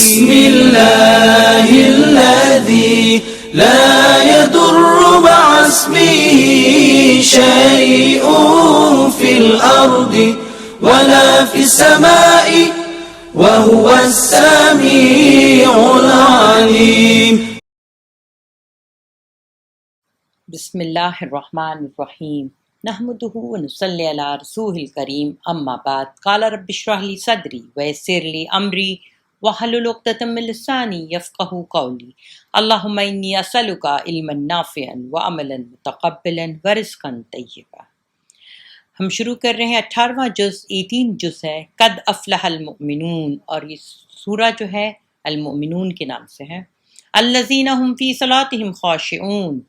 بسم الله الذي لا يضر مع اسمه شيء في الأرض ولا في السماء وهو السميع العليم. بسم اللہ الرحمن الرحیم نحمدہ ونصلی علی رسولہ الکریم اما بعد قال رب اشرح لی صدری ویسر لی امری واحلل عقدۃ من لسانی یفقہوا قولی اللہم انی اسألک علما نافعا وعملا متقبلا ورزقا طیبا۔ ہم شروع کر رہے ہیں 18واں جز، 18 جز ہے قد افلح المؤمنون، اور یہ سورہ جو ہے المؤمنون کے نام سے ہے۔ الذین هم فی صلاتہم خاشعون،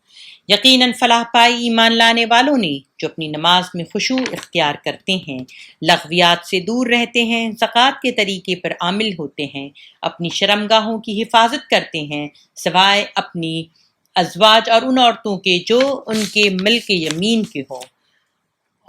یقیناً فلاح پائی ایمان لانے والوں نے جو اپنی نماز میں خشوع اختیار کرتے ہیں، لغویات سے دور رہتے ہیں، زکوٰۃ کے طریقے پر عامل ہوتے ہیں، اپنی شرمگاہوں کی حفاظت کرتے ہیں سوائے اپنی ازواج اور ان عورتوں کے جو ان کے ملک یمین کے ہوں،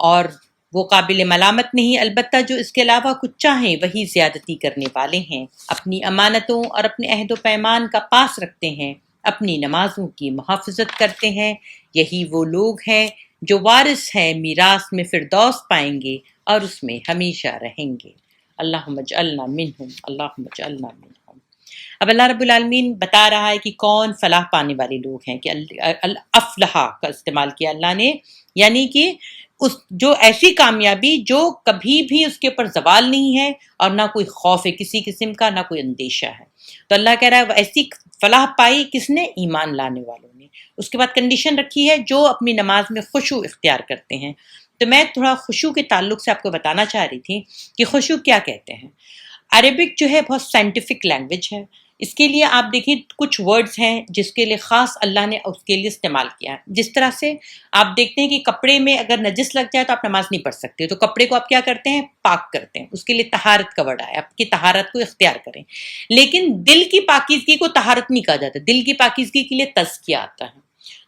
اور وہ قابل ملامت نہیں، البتہ جو اس کے علاوہ کچھ چاہیں وہی زیادتی کرنے والے ہیں، اپنی امانتوں اور اپنے عہد و پیمان کا پاس رکھتے ہیں، اپنی نمازوں کی محافظت کرتے ہیں، یہی وہ لوگ ہیں جو وارث ہیں، میراث میں فردوس پائیں گے اور اس میں ہمیشہ رہیں گے۔ اللہم اجعلنا منہم، اللہم اجعلنا منہم۔ اب اللہ رب العالمین بتا رہا ہے کہ کون فلاح پانے والے لوگ ہیں، کہ الافلح کا استعمال کیا اللہ نے، یعنی کہ اس جو ایسی کامیابی جو کبھی بھی اس کے اوپر زوال نہیں ہے اور نہ کوئی خوف ہے کسی قسم کا، نہ کوئی اندیشہ ہے۔ تو اللہ کہہ رہا ہے وہ ایسی فلاح پائی کس نے؟ ایمان لانے والوں نے۔ اس کے بعد کنڈیشن رکھی ہے جو اپنی نماز میں خشوع اختیار کرتے ہیں۔ تو میں تھوڑا خشوع کے تعلق سے آپ کو بتانا چاہ رہی تھی کہ خشوع کیا کہتے ہیں۔ عربک جو ہے بہت سائنٹیفک لینگویج ہے، اس کے لیے آپ دیکھیں کچھ ورڈز ہیں جس کے لیے خاص اللہ نے اس کے لیے استعمال کیا ہے۔ جس طرح سے آپ دیکھتے ہیں کہ کپڑے میں اگر نجس لگ جائے تو آپ نماز نہیں پڑھ سکتے، تو کپڑے کو آپ کیا کرتے ہیں؟ پاک کرتے ہیں، اس کے لیے طہارت کا ورڈ آیا، آپ کی طہارت کو اختیار کریں۔ لیکن دل کی پاکیزگی کو طہارت نہیں کہا جاتا، دل کی پاکیزگی کے لیے تزکیہ آتا ہے۔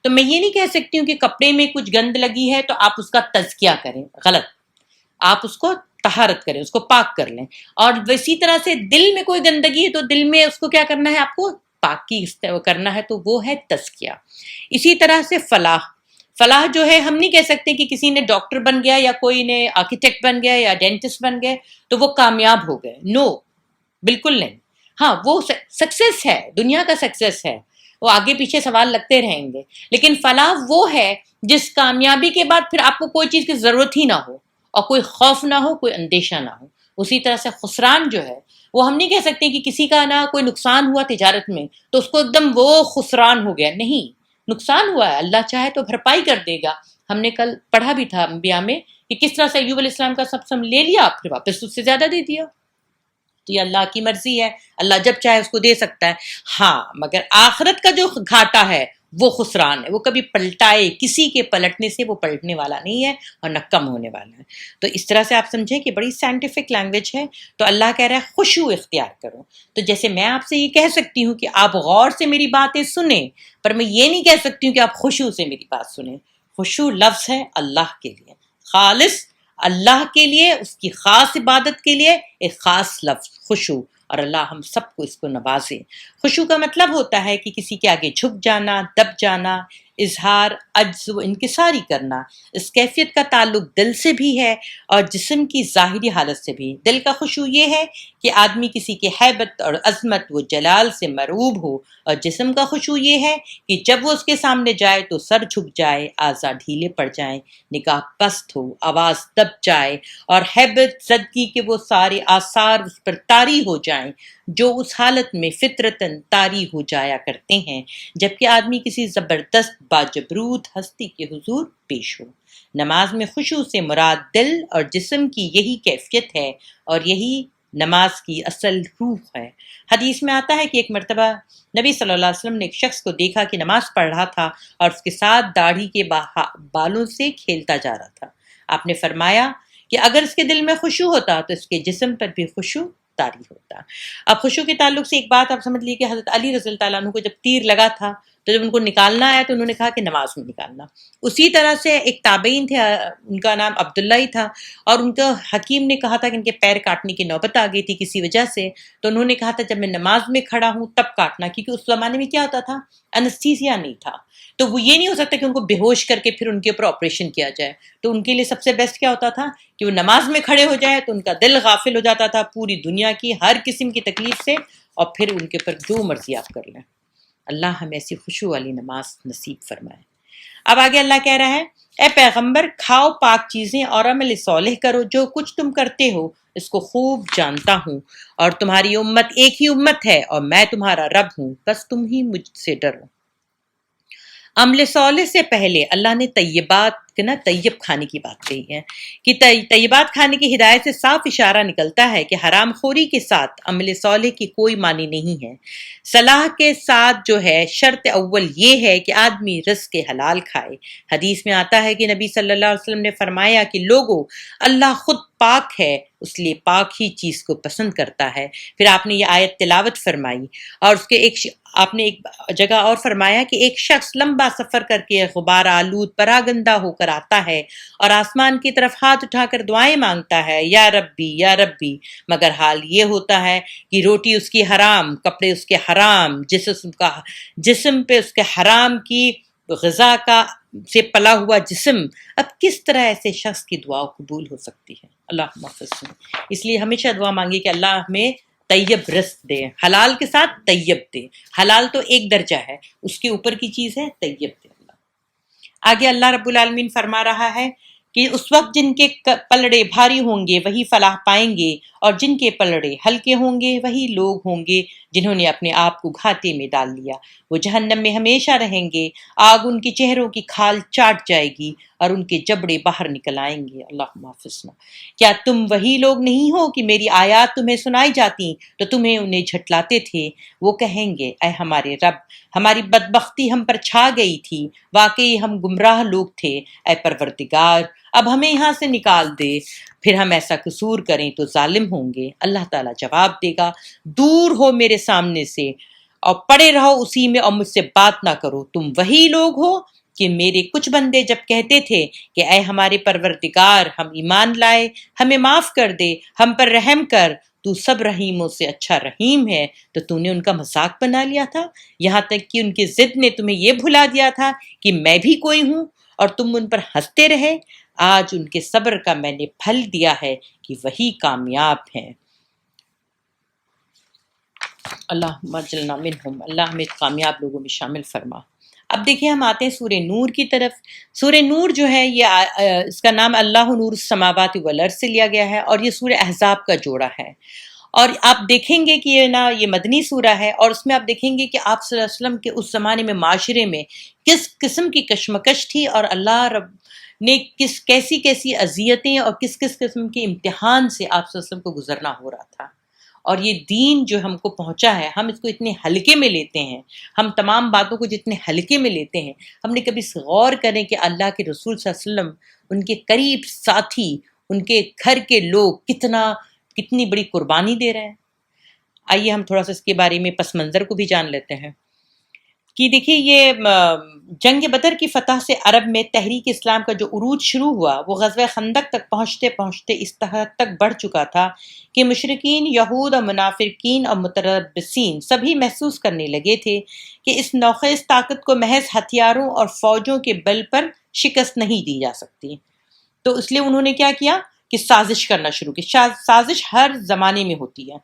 تو میں یہ نہیں کہہ سکتی ہوں کہ کپڑے میں کچھ گند لگی ہے تو آپ اس کا تزکیہ کریں، غلط، آپ اس کو طہارت کریں، اس کو پاک کر لیں۔ اور اسی طرح سے دل میں کوئی گندگی ہے تو دل میں اس کو کیا کرنا ہے؟ آپ کو پاکی کرنا ہے، تو وہ ہے تزکیہ۔ اسی طرح سے فلاح جو ہے ہم نہیں کہہ سکتے کہ کسی نے ڈاکٹر بن گیا یا کوئی نے آرکیٹیکٹ بن گیا یا ڈینٹسٹ بن گئے تو وہ کامیاب ہو گئے، نو، بالکل نہیں۔ ہاں وہ سکسیس ہے، دنیا کا سکسیس ہے، وہ آگے پیچھے سوال لگتے رہیں گے، لیکن فلاح وہ ہے جس کامیابی کے بعد پھر آپ کو کوئی چیز کی ضرورت ہی نہ ہو اور کوئی خوف نہ ہو، کوئی اندیشہ نہ ہو۔ اسی طرح سے خسران جو ہے وہ ہم نہیں کہہ سکتے کہ کسی کا نہ کوئی نقصان ہوا تجارت میں تو اس کو ایک دم وہ خسران ہو گیا، نہیں، نقصان ہوا ہے، اللہ چاہے تو بھرپائی کر دے گا۔ ہم نے کل پڑھا بھی تھا انبیاء میں کہ کس طرح سے ایوب علیہ السلام کا سب لے لیا، پھر واپس اس سے زیادہ دے دیا۔ تو یہ اللہ کی مرضی ہے، اللہ جب چاہے اس کو دے سکتا ہے۔ ہاں مگر آخرت کا جو گھاٹا ہے وہ خسران ہے، وہ کبھی پلٹائے، کسی کے پلٹنے سے وہ پلٹنے والا نہیں ہے اور نہ کم ہونے والا ہے۔ تو اس طرح سے آپ سمجھیں کہ بڑی سائنٹیفک لینگویج ہے۔ تو اللہ کہہ رہا ہے خشوع اختیار کرو۔ تو جیسے میں آپ سے یہ کہہ سکتی ہوں کہ آپ غور سے میری باتیں سنیں، پر میں یہ نہیں کہہ سکتی ہوں کہ آپ خشوع سے میری بات سنیں۔ خشوع لفظ ہے اللہ کے لیے، خالص اللہ کے لیے، اس کی خاص عبادت کے لیے ایک خاص لفظ خشوع، اور اللہ ہم سب کو اس کو نوازے۔ خشوع کا مطلب ہوتا ہے کہ کسی کے آگے جھک جانا، دب جانا، اظہار عجز و انکساری کرنا۔ اس کیفیت کا تعلق دل سے بھی ہے اور جسم کی ظاہری حالت سے بھی۔ دل کا خشوع یہ ہے کہ آدمی کسی کی ہیبت اور عظمت و جلال سے مرعوب ہو، اور جسم کا خشوع یہ ہے کہ جب وہ اس کے سامنے جائے تو سر جھک جائے، اعضاء ڈھیلے پڑ جائیں، نگاہ پست ہو، آواز دب جائے، اور ہیبت زدگی کے وہ سارے آثار اس پر طاری ہو جائیں جو اس حالت میں فطرتاً طاری ہو جایا کرتے ہیں جبکہ آدمی کسی زبردست باجبروت ہستی کے حضور پیش ہو۔ نماز میں خشوع سے مراد دل اور جسم کی یہی کیفیت ہے، اور یہی نماز کی اصل روح ہے۔ حدیث میں آتا ہے کہ ایک مرتبہ نبی صلی اللہ علیہ وسلم نے ایک شخص کو دیکھا کہ نماز پڑھ رہا تھا اور اس کے ساتھ داڑھی کے بالوں سے کھیلتا جا رہا تھا۔ آپ نے فرمایا کہ اگر اس کے دل میں خشوع ہوتا تو اس کے جسم پر بھی خشوع طاری ہوتا۔ اب خشوع کے تعلق سے ایک بات آپ سمجھ لیجیے کہ حضرت علی رضی اللہ عنہ کو جب تیر لگا تھا تو جب ان کو نکالنا آیا تو انہوں نے کہا کہ نماز میں نکالنا. اسی طرح سے ایک تابعین تھے، ان کا نام عبداللہ ہی تھا، اور ان کا حکیم نے کہا تھا کہ ان کے پیر کاٹنے کی نوبت آ گئی تھی کسی وجہ سے، تو انہوں نے کہا تھا جب میں نماز میں کھڑا ہوں تب کاٹنا، کیونکہ اس زمانے میں کیا ہوتا تھا، انستھیسیا نہیں تھا، تو وہ یہ نہیں ہو سکتا کہ ان کو بے ہوش کر کے پھر ان کے اوپر آپریشن کیا جائے. تو ان کے لیے سب سے بیسٹ کیا ہوتا تھا کہ وہ نماز میں کھڑے ہو جائے، تو ان کا دل غافل ہو جاتا تھا پوری دنیا کی ہر قسم کی تکلیف سے، اور پھر ان کے اوپر جو مرضی آپ کر لیں. اللہ ہمیں ایسی خشوع والی نماز نصیب فرمائے. اب آگے اللہ کہہ رہا ہے، اے پیغمبر کھاؤ پاک چیزیں اور عمل صالح کرو، جو کچھ تم کرتے ہو اس کو خوب جانتا ہوں، اور تمہاری امت ایک ہی امت ہے اور میں تمہارا رب ہوں، بس تم ہی مجھ سے ڈرو. عمل صالح سے پہلے اللہ نے طیبات کے نا طیب کھانے کی بات کہی ہے کہ طیبات کھانے کی ہدایت سے صاف اشارہ نکلتا ہے کہ حرام خوری کے ساتھ عمل صالح کی کوئی معنی نہیں ہے. صلاح کے ساتھ جو ہے شرط اول یہ ہے کہ آدمی رزق حلال کھائے. حدیث میں آتا ہے کہ نبی صلی اللہ علیہ وسلم نے فرمایا کہ لوگو، اللہ خود پاک ہے، اس لیے پاک ہی چیز کو پسند کرتا ہے. پھر آپ نے یہ آیت تلاوت فرمائی، اور اس کے آپ نے ایک جگہ اور فرمایا کہ ایک شخص لمبا سفر کر کے غبار آلود پراگندہ ہو کر آتا ہے اور آسمان کی طرف ہاتھ اٹھا کر دعائیں مانگتا ہے، یا ربی یا ربی، مگر حال یہ ہوتا ہے کہ روٹی اس کی حرام، کپڑے اس کے حرام، جسم پہ اس کے حرام کی غذا کا سے پلا ہوا جسم. اب کس طرح ایسے شخص کی دعا قبول ہو سکتی ہے؟ اللہ محفظ. اس لیے ہمیشہ دعا مانگی کہ اللہ ہمیں طیب رزق دے، حلال کے ساتھ طیب دے. حلال تو ایک درجہ ہے، اس کے اوپر کی چیز ہے طیب دے اللہ. آگے اللہ رب العالمین فرما رہا ہے کہ اس وقت جن کے پلڑے بھاری ہوں گے وہی فلاح پائیں گے، اور جن کے پلڑے ہلکے ہوں گے وہی لوگ ہوں گے جنہوں نے اپنے آپ کو گھاٹے میں ڈال لیا. وہ جہنم میں ہمیشہ رہیں گے، آگ ان کے چہروں کی کھال چاٹ جائے گی اور ان کے جبڑے باہر نکل آئیں گے. اللہ محفظنا. کیا تم وہی لوگ نہیں ہو کہ میری آیات تمہیں سنائی جاتی تو تمہیں انہیں جھٹلاتے تھے؟ وہ کہیں گے، اے ہمارے رب، ہماری بدبختی ہم پر چھا گئی تھی، واقعی ہم گمراہ لوگ تھے. اے پروردگار، اب ہمیں یہاں سے نکال دے، پھر ہم ایسا قصور کریں تو ظالم ہوں گے. اللہ تعالیٰ جواب دے گا، دور ہو میرے سامنے سے اور پڑے رہو اسی میں اور مجھ سے بات نہ کرو. تم وہی لوگ ہو کہ میرے کچھ بندے جب کہتے تھے کہ اے ہمارے پروردگار، ہم ایمان لائے، ہمیں معاف کر دے، ہم پر رحم کر، تو سب رحیموں سے اچھا رحیم ہے، تو تو نے ان کا مذاق بنا لیا تھا، یہاں تک کہ ان کی ضد نے تمہیں یہ بھلا دیا تھا کہ میں بھی کوئی ہوں، اور تم ان پر ہنستے رہے. آج ان کے صبر کا میں نے پھل دیا ہے کہ وہی کامیاب ہیں. اللہم اجعلنا منہم. اللہ ہمیں کامیاب لوگوں میں شامل فرما. اب دیکھیں ہم آتے ہیں سورہ نور کی طرف. سورہ نور جو ہے یہ اس کا نام اللہ نور السماوات والارض سے لیا گیا ہے، اور یہ سورہ احزاب کا جوڑا ہے. اور آپ دیکھیں گے کہ یہ مدنی سورہ ہے، اور اس میں آپ دیکھیں گے کہ آپ صلی اللہ علیہ وسلم کے اس زمانے میں معاشرے میں کس قسم کی کشمکش تھی، اور اللہ رب نے کیسی اذیتیں اور کس قسم کے امتحان سے آپ صلی اللہ علیہ وسلم کو گزرنا ہو رہا تھا. اور یہ دین جو ہم کو پہنچا ہے، ہم اس کو اتنے ہلکے میں لیتے ہیں، ہم تمام باتوں کو جتنے ہلکے میں لیتے ہیں. ہم نے کبھی غور کریں کہ اللہ کے رسول صلی اللہ علیہ وسلم، ان کے قریب ساتھی، ان کے گھر کے لوگ کتنی بڑی قربانی دے رہے ہیں. آئیے ہم تھوڑا سا اس کے بارے میں پس منظر کو بھی جان لیتے ہیں کہ دیکھیے یہ جنگ بدر کی فتح سے عرب میں تحریک اسلام کا جو عروج شروع ہوا وہ غزوہ خندق تک پہنچتے پہنچتے اس حد تک بڑھ چکا تھا کہ مشرکین، یہود اور منافقین اور متربصین سبھی محسوس کرنے لگے تھے کہ اس نوخیز طاقت کو محض ہتھیاروں اور فوجوں کے بل پر شکست نہیں دی جا سکتی. تو اس لیے انہوں نے کیا کیا کہ سازش کرنا شروع کی. سازش ہر زمانے میں ہوتی ہے.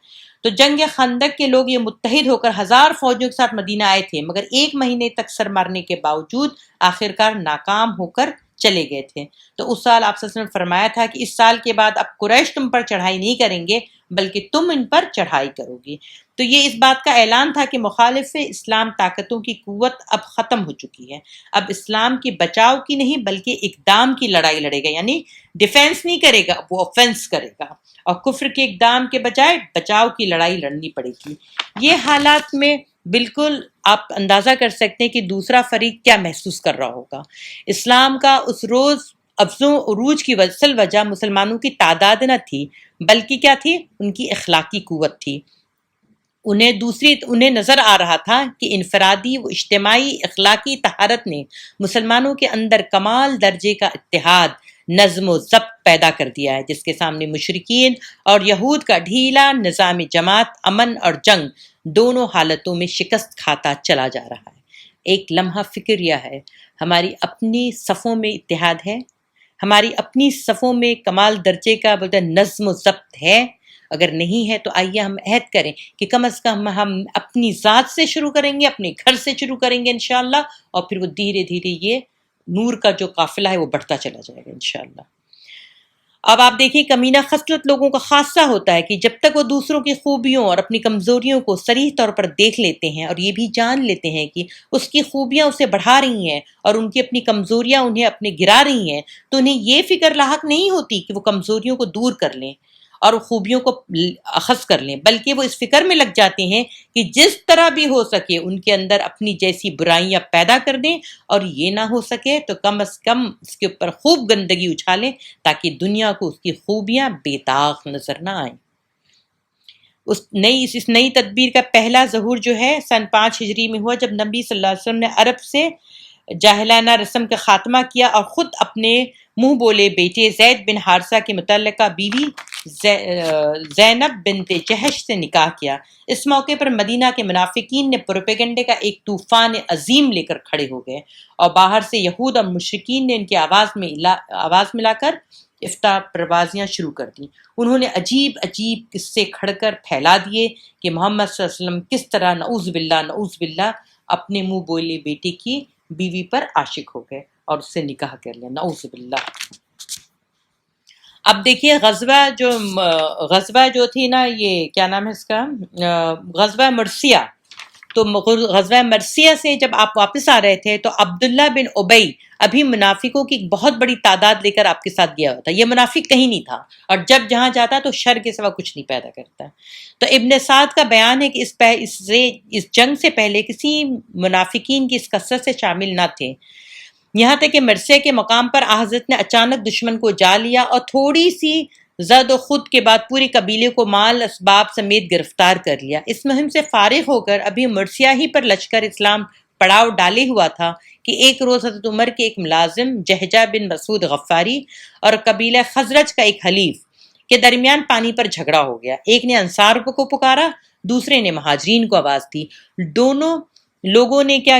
تو جنگ خندق کے لوگ یہ متحد ہو کر 1000 فوجوں کے ساتھ مدینہ آئے تھے، مگر 1 مہینے تک سر مارنے کے باوجود آخرکار ناکام ہو کر چلے گئے تھے. تو اس سال آپ صلی اللہ علیہ وسلم نے فرمایا تھا کہ اس سال کے بعد اب قریش تم پر چڑھائی نہیں کریں گے بلکہ تم ان پر چڑھائی کرو گی. تو یہ اس بات کا اعلان تھا کہ مخالف اسلام طاقتوں کی قوت اب ختم ہو چکی ہے. اب اسلام کی بچاؤ کی نہیں بلکہ اقدام کی لڑائی لڑے گا، یعنی ڈیفینس نہیں کرے گا، وہ آفینس کرے گا، اور کفر کے اقدام کے بجائے بچاؤ کی لڑائی لڑنی پڑے گی. یہ حالات میں بالکل آپ اندازہ کر سکتے ہیں کہ دوسرا فریق کیا محسوس کر رہا ہوگا. اسلام کا اس روز افزوں عروج کی اصل وجہ مسلمانوں کی تعداد نہ تھی بلکہ کیا تھی؟ ان کی اخلاقی قوت تھی. انہیں نظر آ رہا تھا کہ انفرادی و اجتماعی اخلاقی طہارت نے مسلمانوں کے اندر کمال درجے کا اتحاد، نظم و ضبط پیدا کر دیا ہے، جس کے سامنے مشرکین اور یہود کا ڈھیلا نظام جماعت امن اور جنگ دونوں حالتوں میں شکست کھاتا چلا جا رہا ہے۔ ایک لمحہ فکر یہ ہے، ہماری اپنی صفوں میں اتحاد ہے، ہماری اپنی صفوں میں کمال درجے کا نظم و ضبط ہے؟ اگر نہیں ہے تو آئیے ہم عہد کریں کہ کم از کم ہم اپنی ذات سے شروع کریں گے، اپنے گھر سے شروع کریں گے انشاءاللہ، اور پھر وہ دھیرے دھیرے یہ نور کا جو قافلہ ہے وہ بڑھتا چلا جائے گا انشاءاللہ۔ اب آپ دیکھیں، کمینہ خصلت لوگوں کا خاصہ ہوتا ہے کہ جب تک وہ دوسروں کی خوبیوں اور اپنی کمزوریوں کو صریح طور پر دیکھ لیتے ہیں اور یہ بھی جان لیتے ہیں کہ اس کی خوبیاں اسے بڑھا رہی ہیں اور ان کی اپنی کمزوریاں انہیں اپنے گرا رہی ہیں، تو انہیں یہ فکر لاحق نہیں ہوتی کہ وہ کمزوریوں کو دور کر لیں اور خوبیوں کو اخذ کر لیں، بلکہ وہ اس فکر میں لگ جاتے ہیں کہ جس طرح بھی ہو سکے ان کے اندر اپنی جیسی برائیاں پیدا کر دیں، اور یہ نہ ہو سکے تو کم از کم اس کے اوپر خوب گندگی اچھالیں تاکہ دنیا کو اس کی خوبیاں بے داغ نظر نہ آئیں۔ اس نئی تدبیر کا پہلا ظہور جو ہے سن 5 ہجری میں ہوا، جب نبی صلی اللہ علیہ وسلم نے عرب سے جاہلانہ رسم کا خاتمہ کیا اور خود اپنے منہ بولے بیٹے زید بن حارثہ کی متعلقہ بیوی زینب بنت جہش سے نکاح کیا۔ اس موقع پر مدینہ کے منافقین نے پروپیگنڈے کا ایک طوفان عظیم لے کر کھڑے ہو گئے، اور باہر سے یہود اور مشرکین نے ان کی آواز ملا کر افتاء پروازیاں شروع کر دیں۔ انہوں نے عجیب قصے کھڑ کر پھیلا دیے کہ محمد صلی اللہ علیہ وسلم کس طرح نعوذ باللہ اپنے منہ بولے بیٹے کی بیوی پر عاشق ہو گئے اور اس سے نکاح کر لیا، نعوذ باللہ۔ اب دیکھیے غزوہ جو تھی نا، یہ کیا نام ہے اس کا، غزوہ مرثیہ۔ تو غزوہ مرثیہ سے جب آپ واپس آ رہے تھے تو عبداللہ بن ابی ابھی منافقوں کی ایک بہت بڑی تعداد لے کر آپ کے ساتھ گیا ہوتا۔ یہ منافق کہیں نہیں تھا، اور جب جہاں جاتا تو شر کے سوا کچھ نہیں پیدا کرتا۔ تو ابن سعد کا بیان ہے کہ اس جنگ سے پہلے کسی منافقین کی اس کثرت سے شامل نہ تھے، یہاں تک کہ مرثیہ کے مقام پر حضرت نے اچانک دشمن کو جا لیا اور تھوڑی سی زد و خود کے بعد پورے قبیلے کو مال اسباب سمیت گرفتار کر لیا۔ اس مہم سے فارغ ہو کر ابھی مرثیہ ہی پر لشکر اسلام پڑاؤ ڈالے ہوا تھا کہ ایک روز حضرت عمر کے ایک ملازم جہجہ بن مسعود غفاری اور قبیلہ خزرج کا ایک حلیف کے درمیان پانی پر جھگڑا ہو گیا۔ ایک نے انصار کو پکارا، دوسرے نے مہاجرین کو آواز دی۔ دونوں لوگوں نے کیا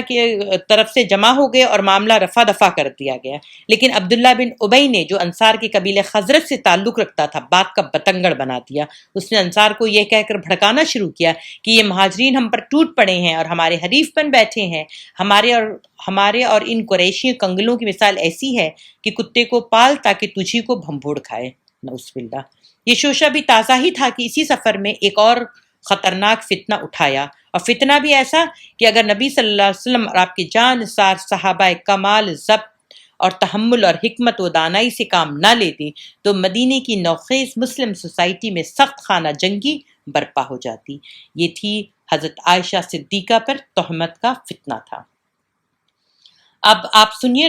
طرف سے جمع ہو گئے اور معاملہ رفع دفع کر دیا گیا، لیکن عبداللہ بن ابی نے جو انصار کے قبیلے خزرج سے تعلق رکھتا تھا بات کا بتنگڑ بنا دیا۔ اس نے انصار کو یہ کہہ کر بھڑکانا شروع کیا کہ یہ مہاجرین ہم پر ٹوٹ پڑے ہیں اور ہمارے حریف بن بیٹھے ہیں، ہمارے اور ان قریشی کنگلوں کی مثال ایسی ہے کہ کتے کو پال تاکہ تجھی کو بھمبوڑ کھائے، نعوذ باللہ۔ یہ شوشہ بھی تازہ ہی تھا کہ اسی سفر میں ایک اور خطرناک فتنہ اٹھایا، اور فتنہ بھی ایسا کہ اگر نبی صلی اللہ علیہ وسلم اور آپ کے جان نثار صحابہ کمال ضبط اور تحمل اور حکمت و دانائی سے کام نہ لیتے تو مدینے کی نوخیز مسلم سوسائٹی میں سخت خانہ جنگی برپا ہو جاتی۔ یہ تھی حضرت عائشہ صدیقہ پر تہمت کا فتنہ تھا۔ اب آپ سنیے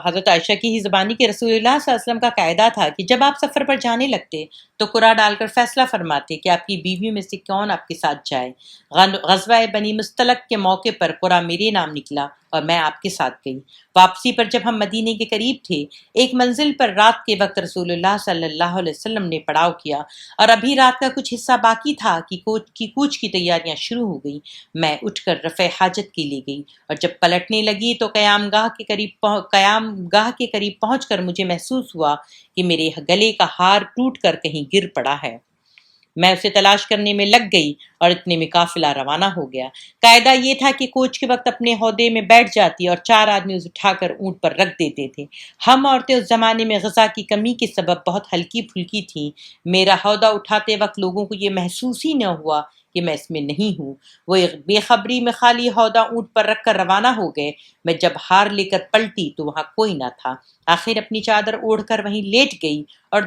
حضرت عائشہ کی ہی زبانی کہ رسول اللہ صلی اللہ علیہ وسلم کا قاعدہ تھا کہ جب آپ سفر پر جانے لگتے تو قرعہ ڈال کر فیصلہ فرماتے کہ آپ کی بیویوں میں سے کون آپ کے ساتھ جائے۔ غزوہ بنی مستلق کے موقع پر قرعہ میرے نام نکلا اور میں آپ کے ساتھ گئی۔ واپسی پر جب ہم مدینے کے قریب تھے، ایک منزل پر رات کے وقت رسول اللہ صلی اللہ علیہ وسلم نے پڑاؤ کیا اور ابھی رات کا کچھ حصہ باقی تھا کہ کوچ کی تیاریاں شروع ہو گئی۔ میں اٹھ کر رفع حاجت کے لیے گئی اور جب پلٹنے لگی تو قیام گاہ کے قریب پہنچ کر مجھے محسوس ہوا کہ میرے گلے کا ہار ٹوٹ کر کہیں گر پڑا ہے۔ میں اسے تلاش کرنے میں لگ گئی اور اتنے میں قافلہ روانہ ہو گیا۔ قاعدہ یہ تھا کہ کوچ کے وقت اپنے عہدے میں بیٹھ جاتی اور 4 آدمی اسے اٹھا کر اونٹ پر رکھ دیتے تھے۔ ہم عورتیں اس زمانے میں غذا کی کمی کے سبب بہت ہلکی پھلکی تھیں۔ میرا عہدہ اٹھاتے وقت لوگوں کو یہ محسوس ہی نہ ہوا کہ میں اس میں نہیں ہوں۔ وہ ایک بے خبری میں خالی عہدہ اونٹ پر رکھ کر روانہ ہو گئے۔ میں جب ہار لے کر پلٹی تو وہاں کوئی نہ تھا۔ آخر اپنی چادر اوڑھ کر وہیں لیٹ گئی اور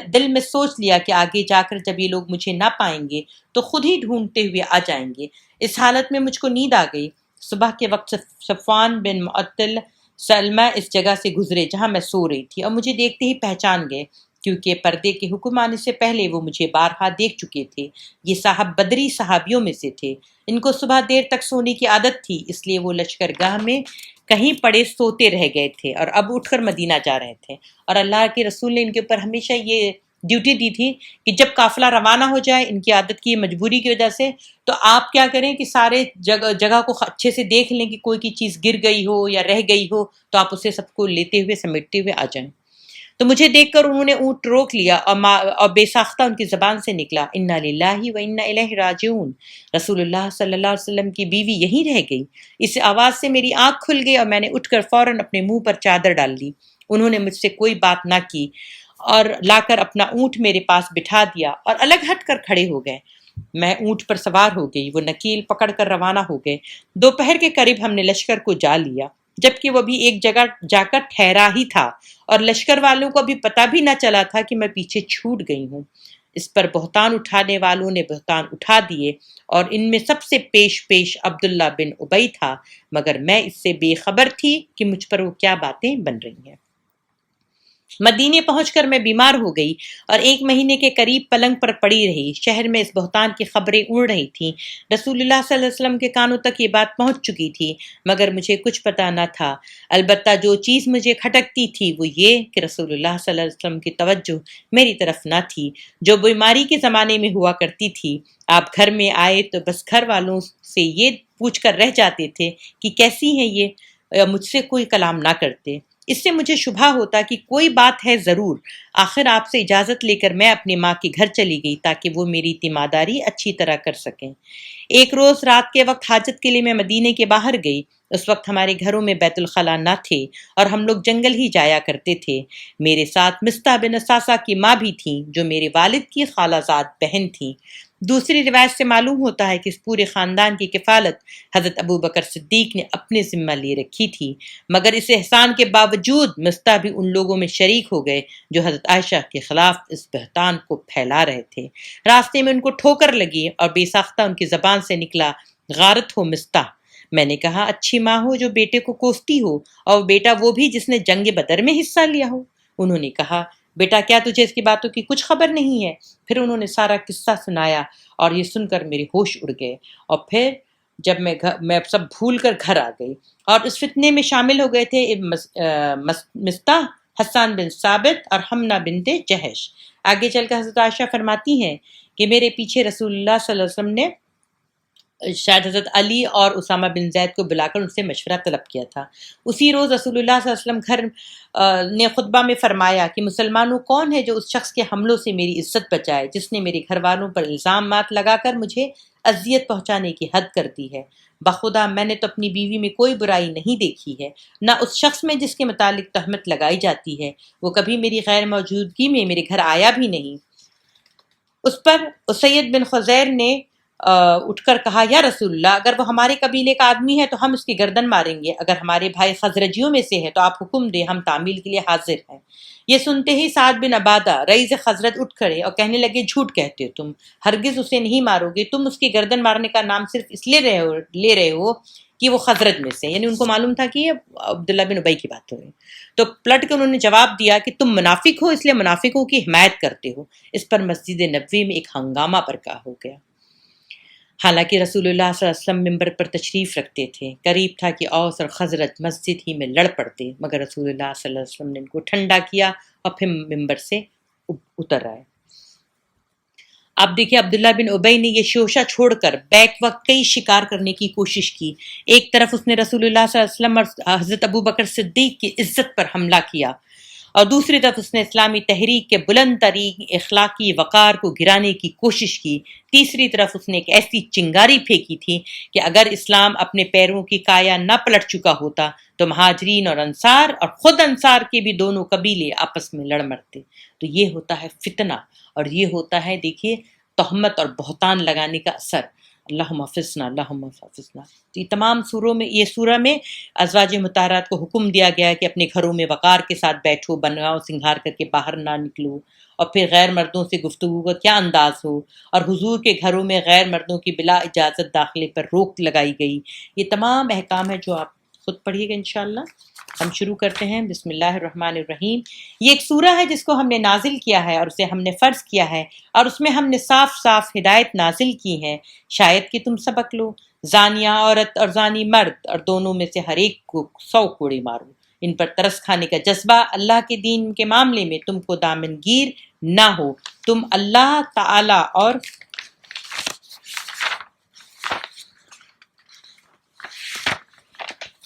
دل میں سوچ لیا کہ آگے جا کر جب یہ لوگ مجھے نہ پائیں گے تو خود ہی ڈھونڈتے ہوئے آ جائیں گے۔ اس حالت میں مجھ کو نیند آ گئی۔ صبح کے وقت صفوان بن معطل سلمہ اس جگہ سے گزرے جہاں میں سو رہی تھی اور مجھے دیکھتے ہی پہچان گئے۔ کیونکہ پردے کے حکم آنے سے پہلے وہ مجھے بارہا دیکھ چکے تھے۔ یہ صاحب بدری صحابیوں میں سے تھے۔ ان کو صبح دیر تک سونے کی عادت تھی، اس لیے وہ لشکر گاہ میں کہیں پڑے سوتے رہ گئے تھے اور اب اٹھ کر مدینہ جا رہے تھے، اور اللہ کے رسول نے ان کے اوپر ہمیشہ یہ ڈیوٹی دی تھی کہ جب قافلہ روانہ ہو جائے، ان کی عادت کی مجبوری کی وجہ سے، تو آپ کیا کریں کہ سارے جگہ کو اچھے سے دیکھ لیں کہ کوئی کی چیز گر گئی ہو یا رہ گئی ہو، تو آپ اسے سب کو لیتے ہوئے سمیٹتے ہوئے آ جائیں۔ تو مجھے دیکھ کر انہوں نے اونٹ روک لیا اور بے ساختہ ان کی زبان سے نکلا، انا للہ و انا الیہ راجعون۔ رسول اللہ صلی اللہ علیہ وسلم کی بیوی یہیں رہ گئی۔ اس آواز سے میری آنکھ کھل گئی اور میں نے اٹھ کر فوراً اپنے منہ پر چادر ڈال لی۔ انہوں نے مجھ سے کوئی بات نہ کی اور لا کر اپنا اونٹ میرے پاس بٹھا دیا اور الگ ہٹ کر کھڑے ہو گئے۔ میں اونٹ پر سوار ہو گئی، وہ نکیل پکڑ کر روانہ ہو گئے۔ دوپہر کے قریب ہم نے لشکر کو جا لیا، جبکہ وہ بھی ایک جگہ جا کر ٹھہرا ہی تھا اور لشکر والوں کو ابھی پتہ بھی نہ چلا تھا کہ میں پیچھے چھوٹ گئی ہوں۔ اس پر بہتان اٹھانے والوں نے بہتان اٹھا دیے، اور ان میں سب سے پیش عبداللہ بن ابی تھا، مگر میں اس سے بے خبر تھی کہ مجھ پر وہ کیا باتیں بن رہی ہیں۔ مدینے پہنچ کر میں بیمار ہو گئی اور 1 مہینے کے قریب پلنگ پر پڑی رہی۔ شہر میں اس بہتان کی خبریں اڑ رہی تھیں۔ رسول اللہ صلی اللہ علیہ وسلم کے کانوں تک یہ بات پہنچ چکی تھی، مگر مجھے کچھ پتہ نہ تھا۔ البتہ جو چیز مجھے کھٹکتی تھی وہ یہ کہ رسول اللہ صلی اللہ علیہ وسلم کی توجہ میری طرف نہ تھی، جو بیماری کے زمانے میں ہوا کرتی تھی۔ آپ گھر میں آئے تو بس گھر والوں سے یہ پوچھ کر رہ جاتے تھے کہ کیسی ہیں یہ، مجھ سے کوئی کلام نہ کرتے۔ اس سے مجھے شبہ ہوتا کہ کوئی بات ہے ضرور۔ آخر آپ سے اجازت لے کر میں اپنی ماں کے گھر چلی گئی تاکہ وہ میری تیمارداری اچھی طرح کر سکیں۔ ایک روز رات کے وقت حاجت کے لیے میں مدینے کے باہر گئی۔ اس وقت ہمارے گھروں میں بیت الخلاء نہ تھے اور ہم لوگ جنگل ہی جایا کرتے تھے۔ میرے ساتھ مستہ بن اساسہ کی ماں بھی تھیں، جو میرے والد کی خالہ زاد بہن تھیں۔ دوسری روایت سے معلوم ہوتا ہے کہ اس پورے خاندان کی کفالت حضرت ابو بکر صدیق نے اپنے ذمہ لیے رکھی تھی، مگر اس احسان کے باوجود مستہ بھی ان لوگوں میں شریک ہو گئے جو حضرت عائشہ کے خلاف اس بہتان کو پھیلا رہے تھے۔ راستے میں ان کو ٹھوکر لگی اور بے ساختہ ان کی زبان سے نکلا، غارت ہو مستہ۔ میں نے کہا، اچھی ماں ہو جو بیٹے کو کوستی ہو، اور بیٹا وہ بھی جس نے جنگ بدر میں حصہ لیا ہو۔ انہوں نے کہا، بیٹا کیا تجھے اس کی باتوں کی کچھ خبر نہیں ہے؟ پھر انہوں نے سارا قصہ سنایا اور یہ سن کر میرے ہوش اڑ گئے، اور پھر جب میں سب بھول کر گھر آ گئی، اور اس فتنے میں شامل ہو گئے تھے مستہ، حسان بن ثابت اور حمنہ بنت جہش۔ آگے چل کر حضرت عائشہ فرماتی ہیں کہ میرے پیچھے رسول اللہ صلی اللہ علیہ وسلم نے شاید حضرت علی اور اسامہ بن زید کو بلا کر ان سے مشورہ طلب کیا تھا۔ اسی روز رسول اللہ صلی اللہ علیہ وسلم گھر نے خطبہ میں فرمایا کہ مسلمانوں، کون ہے جو اس شخص کے حملوں سے میری عزت بچائے جس نے میرے گھر والوں پر الزامات لگا کر مجھے اذیت پہنچانے کی حد کر دی ہے؟ بخدا میں نے تو اپنی بیوی میں کوئی برائی نہیں دیکھی ہے، نہ اس شخص میں جس کے متعلق تہمت لگائی جاتی ہے، وہ کبھی میری غیر موجودگی میں میرے گھر آیا بھی نہیں۔ اس پر اسید بن خزیر نے اٹھ کر کہا، یا رسول اللہ، اگر وہ ہمارے قبیلے کا آدمی ہے تو ہم اس کی گردن ماریں گے، اگر ہمارے بھائی خزرجیوں میں سے ہے تو آپ حکم دیں، ہم تعمیل کے لیے حاضر ہیں۔ یہ سنتے ہی سعد بن عبادہ رئیس خزرج اٹھ کھڑے اور کہنے لگے، جھوٹ کہتے ہو تم، ہرگز اسے نہیں مارو گے، تم اس کی گردن مارنے کا نام صرف اس لیے لے رہے ہو کہ وہ خزرج میں سے، یعنی ان کو معلوم تھا کہ یہ عبداللہ بن ابی کی بات ہو رہی۔ تو پلٹ کے انہوں نے جواب دیا کہ تم منافق ہو، اس لیے منافقوں کی حمایت کرتے ہو۔ اس پر مسجد نبوی میں ایک ہنگامہ برپا ہو گیا۔ حالانکہ رسول اللہ صلی اللہ علیہ وسلم ممبر پر تشریف رکھتے تھے، قریب تھا کہ اوس اور خزرج مسجد ہی میں لڑ پڑتے، مگر رسول اللہ صلی اللہ علیہ وسلم نے ان کو ٹھنڈا کیا اور پھر ممبر سے اتر آئے۔ اب دیکھیے، عبداللہ بن ابی نے یہ شوشہ چھوڑ کر بیک وقت کئی شکار کرنے کی کوشش کی۔ ایک طرف اس نے رسول اللہ صلی اللہ علیہ وسلم اور حضرت ابو بکر صدیق کی عزت پر حملہ کیا، اور دوسری طرف اس نے اسلامی تحریک کے بلند ترین اخلاقی وقار کو گرانے کی کوشش کی۔ تیسری طرف اس نے ایک ایسی چنگاری پھینکی تھی کہ اگر اسلام اپنے پیروں کی کایا نہ پلٹ چکا ہوتا تو مہاجرین اور انصار، اور خود انصار کے بھی دونوں قبیلے آپس میں لڑ مرتے۔ تو یہ ہوتا ہے فتنہ، اور یہ ہوتا ہے، دیکھیے، تہمت اور بہتان لگانے کا اثر۔ اللہم حفظنا، اللہم حفظنا۔ تو یہ تمام سوروں میں، یہ سورہ میں ازواج مطہرات کو حکم دیا گیا ہے کہ اپنے گھروں میں وقار کے ساتھ بیٹھو، بنگاؤ سنگھار کر کے باہر نہ نکلو، اور پھر غیر مردوں سے گفتگو کا کیا انداز ہو، اور حضور کے گھروں میں غیر مردوں کی بلا اجازت داخلے پر روک لگائی گئی۔ یہ تمام احکام ہے جو آپ خود پڑھیے گا انشاءاللہ۔ ہم شروع کرتے ہیں۔ بسم اللہ الرحمن الرحیم۔ یہ ایک سورہ ہے جس کو ہم نے نازل کیا ہے اور اسے ہم نے فرض کیا ہے، اور اس میں ہم نے صاف صاف ہدایت نازل کی ہے، شاید کہ تم سبق لو۔ زانیہ عورت اور زانی مرد، اور دونوں میں سے ہر ایک کو 100 کوڑے مارو۔ ان پر ترس کھانے کا جذبہ اللہ کے دین کے معاملے میں تم کو دامنگیر نہ ہو۔ تم اللہ تعالی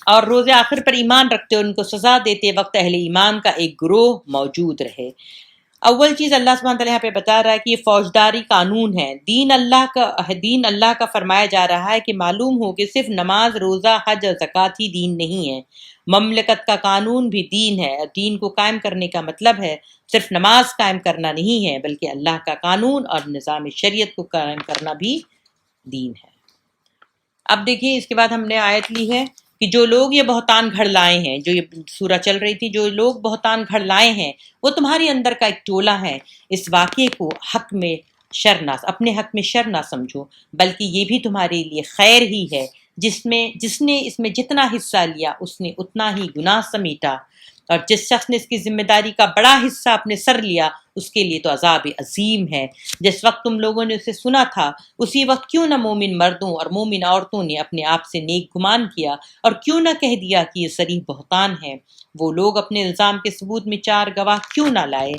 اور روز آخر پر ایمان رکھتے اور ان کو سزا دیتے وقت اہل ایمان کا ایک گروہ موجود رہے۔ اول چیز اللہ سبحانہ تعالیٰ یہاں پہ بتا رہا ہے کہ یہ فوجداری قانون ہے، دین اللہ کا فرمایا جا رہا ہے کہ معلوم ہو کہ صرف نماز، روزہ، حج اور زکوٰۃ ہی دین نہیں ہے، مملکت کا قانون بھی دین ہے۔ دین کو قائم کرنے کا مطلب ہے صرف نماز قائم کرنا نہیں ہے، بلکہ اللہ کا قانون اور نظام شریعت کو قائم کرنا بھی دین ہے۔ اب دیکھیں اس کے بعد ہم نے آیت لی ہے کہ جو لوگ یہ بہتان گھڑ لائے ہیں، جو یہ سورہ چل رہی تھی، جو لوگ بہتان گھڑ لائے ہیں وہ تمہارے اندر کا ایک ٹولہ ہے۔ اس واقعے کو اپنے حق میں شر نہ سمجھو، بلکہ یہ بھی تمہارے لیے خیر ہی ہے۔ جس نے اس میں جتنا حصہ لیا اس نے اتنا ہی گناہ سمیٹا، اور جس شخص نے اس کی ذمہ داری کا بڑا حصہ اپنے سر لیا اس کے لیے تو عذاب عظیم ہے۔ جس وقت تم لوگوں نے اسے سنا تھا اسی وقت کیوں نہ مومن مردوں اور مومن عورتوں نے اپنے آپ سے نیک گمان کیا، اور کیوں نہ کہہ دیا کہ یہ صریح بہتان ہے۔ وہ لوگ اپنے الزام کے ثبوت میں 4 گواہ کیوں نہ لائے؟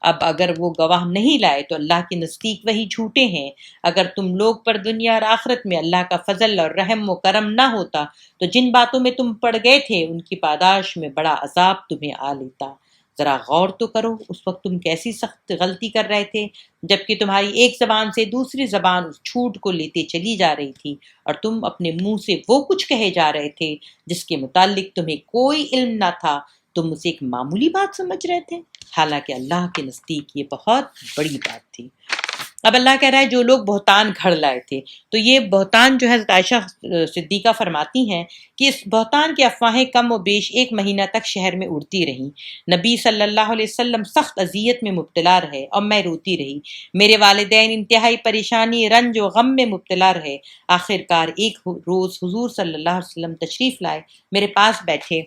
اب اگر وہ گواہ نہیں لائے تو اللہ کے نزدیک وہی جھوٹے ہیں۔ اگر تم لوگ پر دنیا اور آخرت میں اللہ کا فضل اور رحم و کرم نہ ہوتا تو جن باتوں میں تم پڑ گئے تھے ان کی پاداش میں بڑا عذاب تمہیں آ لیتا۔ ذرا غور تو کرو اس وقت تم کیسی سخت غلطی کر رہے تھے، جبکہ تمہاری ایک زبان سے دوسری زبان اس جھوٹ کو لیتے چلی جا رہی تھی، اور تم اپنے منہ سے وہ کچھ کہے جا رہے تھے جس کے متعلق تمہیں کوئی علم نہ تھا۔ تم اسے ایک معمولی بات سمجھ رہے تھے، حالانکہ اللہ کے نزدیک یہ بہت بڑی بات تھی۔ اب اللہ کہہ رہا ہے جو لوگ بہتان گھڑ لائے تھے، تو یہ بہتان جو ہے حضرت عائشہ صدیقہ فرماتی ہیں کہ اس بہتان کی افواہیں کم و بیش 1 مہینہ تک شہر میں اڑتی رہیں۔ نبی صلی اللہ علیہ وسلم سخت اذیت میں مبتلا رہے اور میں روتی رہی۔ میرے والدین انتہائی پریشانی، رنج و غم میں مبتلا رہے۔ آخرکار ایک روز حضور صلی اللہ علیہ وسلم تشریف لائے، میرے پاس بیٹھے۔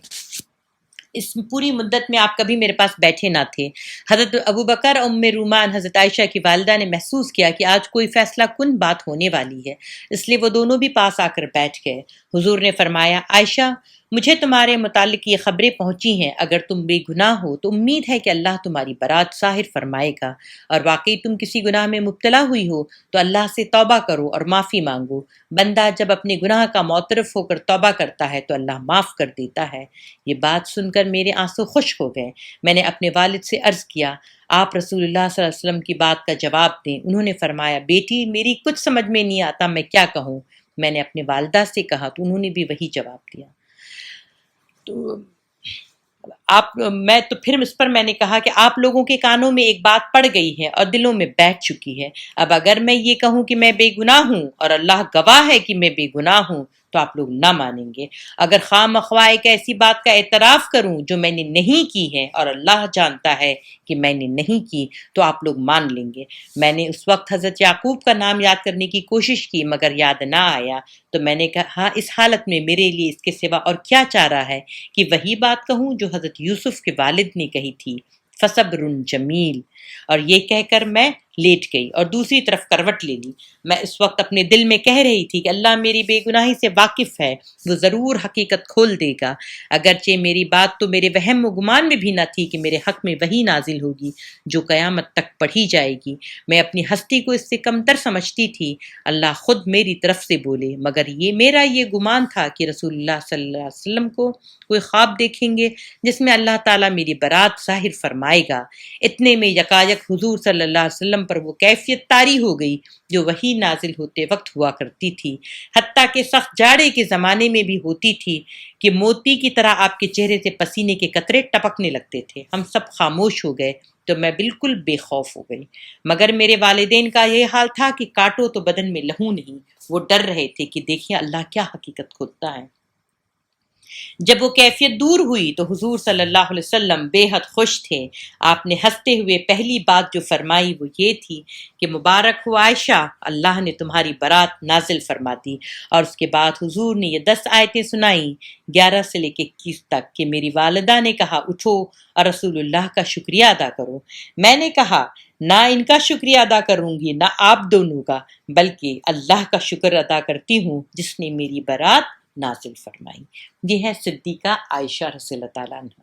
اس پوری مدت میں آپ کبھی میرے پاس بیٹھے نہ تھے۔ حضرت ابوبکر ام رومان حضرت عائشہ کی والدہ نے محسوس کیا کہ آج کوئی فیصلہ کن بات ہونے والی ہے، اس لیے وہ دونوں بھی پاس آ کر بیٹھ گئے۔ حضور نے فرمایا، عائشہ مجھے تمہارے متعلق یہ خبریں پہنچی ہیں، اگر تم بے گناہ ہو تو امید ہے کہ اللہ تمہاری برات ظاہر فرمائے گا، اور واقعی تم کسی گناہ میں مبتلا ہوئی ہو تو اللہ سے توبہ کرو اور معافی مانگو۔ بندہ جب اپنے گناہ کا معترف ہو کر توبہ کرتا ہے تو اللہ معاف کر دیتا ہے۔ یہ بات سن کر میرے آنسو خشک ہو گئے۔ میں نے اپنے والد سے عرض کیا، آپ رسول اللہ صلی اللہ علیہ وسلم کی بات کا جواب دیں۔ انہوں نے فرمایا، بیٹی میری کچھ سمجھ میں نہیں آتا، میں کیا کہوں؟ میں نے اپنے والدہ سے کہا تو انہوں نے بھی وہی جواب دیا۔ تو پھر اس پر میں نے کہا کہ آپ لوگوں کے کانوں میں ایک بات پڑ گئی ہے اور دلوں میں بیٹھ چکی ہے۔ اب اگر میں یہ کہوں کہ میں بے گناہ ہوں اور اللہ گواہ ہے کہ میں بے گناہ ہوں تو آپ لوگ نہ مانیں گے۔ اگر خواہ مخواہ ایک ایسی بات کا اعتراف کروں جو میں نے نہیں کی ہے اور اللہ جانتا ہے کہ میں نے نہیں کی تو آپ لوگ مان لیں گے۔ میں نے اس وقت حضرت یعقوب کا نام یاد کرنے کی کوشش کی مگر یاد نہ آیا، تو میں نے کہا اس حالت میں میرے لیے اس کے سوا اور کیا چارہ ہے کہ وہی بات کہوں جو حضرت یوسف کے والد نے کہی تھی، فصبر جمیل، اور یہ کہہ کر میں لیٹ گئی اور دوسری طرف کروٹ لے لی۔ میں اس وقت اپنے دل میں کہہ رہی تھی کہ اللہ میری بے گناہی سے واقف ہے، وہ ضرور حقیقت کھول دے گا، اگرچہ میری بات تو میرے وہم و گمان میں بھی نہ تھی کہ میرے حق میں وہی نازل ہوگی جو قیامت تک پڑھی جائے گی۔ میں اپنی ہستی کو اس سے کمتر سمجھتی تھی، اللہ خود میری طرف سے بولے، مگر میرا یہ گمان تھا کہ رسول اللہ صلی اللہ علیہ وسلم کو کوئی خواب دیکھیں گے جس میں اللہ تعالیٰ میری برات ظاہر فرمائے گا۔ اتنے میں یکایک حضور صلی اللہ علیہ وسلم پر وہ کیفیت طاری ہو گئی جو وہی نازل ہوتے وقت ہوا کرتی تھی، حتیٰ کہ سخت جاڑے کے زمانے میں بھی ہوتی تھی کہ موتی کی طرح آپ کے چہرے سے پسینے کے قطرے ٹپکنے لگتے تھے۔ ہم سب خاموش ہو گئے تو میں بالکل بے خوف ہو گئی، مگر میرے والدین کا یہ حال تھا کہ کاٹو تو بدن میں لہو نہیں، وہ ڈر رہے تھے کہ دیکھیں اللہ کیا حقیقت کھولتا ہے۔ جب وہ کیفیت دور ہوئی تو حضور صلی اللہ علیہ وسلم بے حد خوش تھے۔ آپ نے ہنستے ہوئے پہلی بات جو فرمائی وہ یہ تھی کہ مبارک ہو عائشہ، اللہ نے تمہاری برات نازل فرما دی۔ اور اس کے بعد حضور نے یہ 10 آیتیں سنائیں 11 سے لے کے 21 تک کہ میری والدہ نے کہا اٹھو اور رسول اللہ کا شکریہ ادا کرو۔ میں نے کہا نہ ان کا شکریہ ادا کروں گی نہ آپ دونوں کا، بلکہ اللہ کا شکر ادا کرتی ہوں جس نے میری برات نازل فرمائی۔ یہ ہے صدیقہ عائشہ رضی اللہ تعالیٰ عنہ،